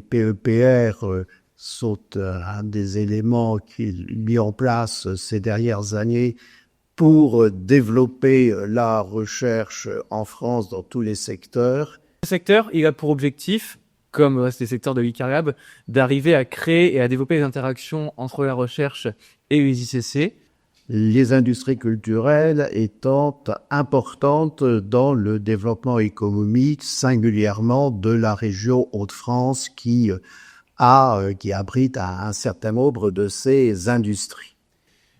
PEPR sont un des éléments mis en place ces dernières années pour développer la recherche en France dans tous les secteurs. Ce secteur, il a pour objectif, comme le reste des secteurs de l'ICARIAB, d'arriver à créer et à développer des interactions entre la recherche et les ICC. Les industries culturelles étant importantes dans le développement économique, singulièrement de la région Hauts-de-France qui abrite un certain nombre de ces industries.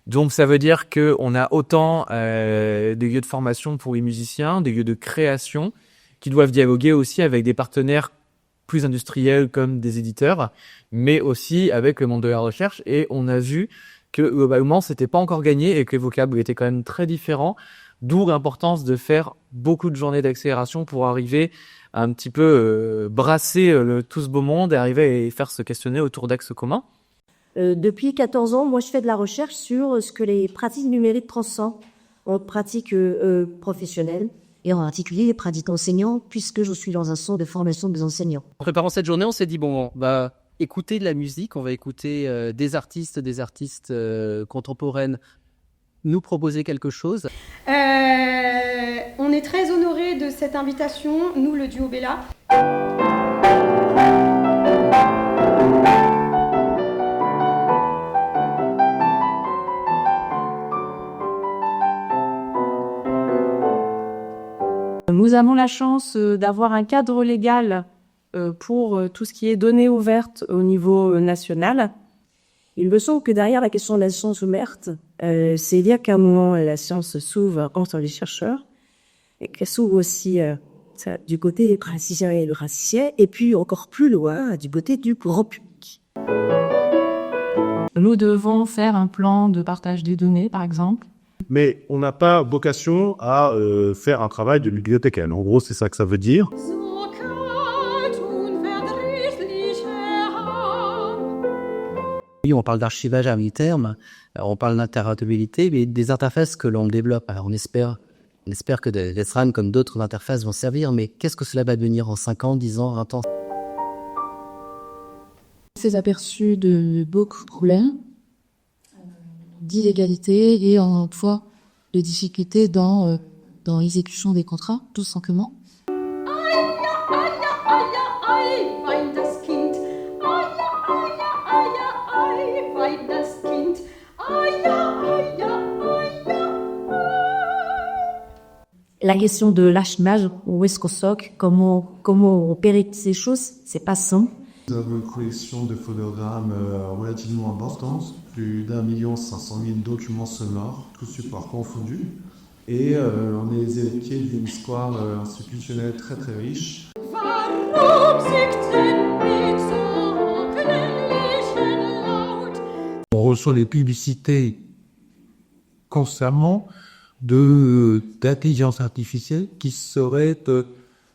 Donc ça veut dire qu'on a autant des lieux de formation pour les musiciens, des lieux de création qui doivent dialoguer aussi avec des partenaires plus industriels comme des éditeurs, mais aussi avec le monde de la recherche. Et on a vu que globalement, c'était pas encore gagné et que les vocables étaient quand même très différents, d'où l'importance de faire beaucoup de journées d'accélération pour arriver à un petit peu brasser tout ce beau monde et arriver à faire se questionner autour d'axes communs. Depuis 14 ans, moi, je fais de la recherche sur ce que les pratiques numériques transcendent en pratiques professionnelles et en particulier les pratiques enseignantes, puisque je suis dans un centre de formation des enseignants. En préparant cette journée, on s'est dit, bon, bah, écouter de la musique, on va écouter des artistes contemporaines nous proposer quelque chose. On est très honorés de cette invitation, nous le duo Bella. Nous avons la chance d'avoir un cadre légal pour tout ce qui est données ouvertes au niveau national. Il me semble que derrière la question de la science ouverte, c'est dire qu'à un moment, la science s'ouvre entre les chercheurs et qu'elle s'ouvre aussi du côté des praticiens et des praticiens, et puis encore plus loin, du côté du grand public. Nous devons faire un plan de partage des données, par exemple. Mais on n'a pas vocation à faire un travail de bibliothécaire. En gros, c'est ça que ça veut dire. Oui, on parle d'archivage à mi-terme, on parle d'interopérabilité, mais des interfaces que l'on développe. Alors on espère que les SRAN comme d'autres interfaces vont servir, mais qu'est-ce que cela va devenir en 5 ans, 10 ans, 20 ans? Ces aperçus de beaucoup de problèmes, d'illégalité et en fois de difficultés dans l'exécution des contrats, tout simplement. La question de l'achimage, où est-ce qu'on stocke, comment on périte ces choses, c'est pas simple. Nous avons une collection de phonogrammes relativement importante, plus d'1 500 000 documents sonores, tous supports confondus. Et on est les héritiers d'une histoire institutionnelle très très riche. On reçoit les publicités constamment d'intelligence artificielle qui seraient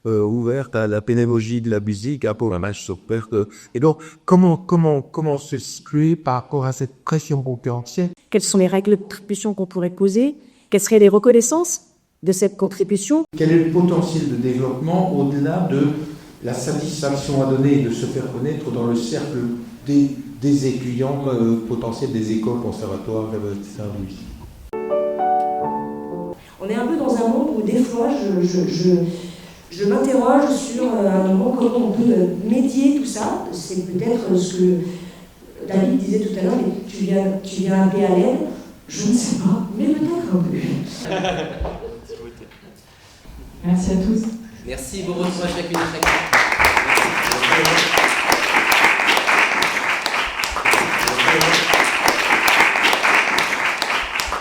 ouverte à la pédagogie de la musique, à programmage sur perte. Et donc, comment se situer par rapport à cette pression concurrentielle? Quelles sont les règles de contribution qu'on pourrait poser? Quelles seraient les reconnaissances de cette contribution? Quel est le potentiel de développement au-delà de la satisfaction à donner et de se faire connaître dans le cercle des étudiants potentiels des écoles, conservatoires, Saint-Louis? On est un peu dans un monde où des fois, je m'interroge sur comment on peut médier tout ça. C'est peut-être ce que David disait tout à l'heure, mais tu viens appeler à l'aide. Je ne sais pas, mais peut-être un peu. Merci à tous. Merci, bon retour à chacune et chacun.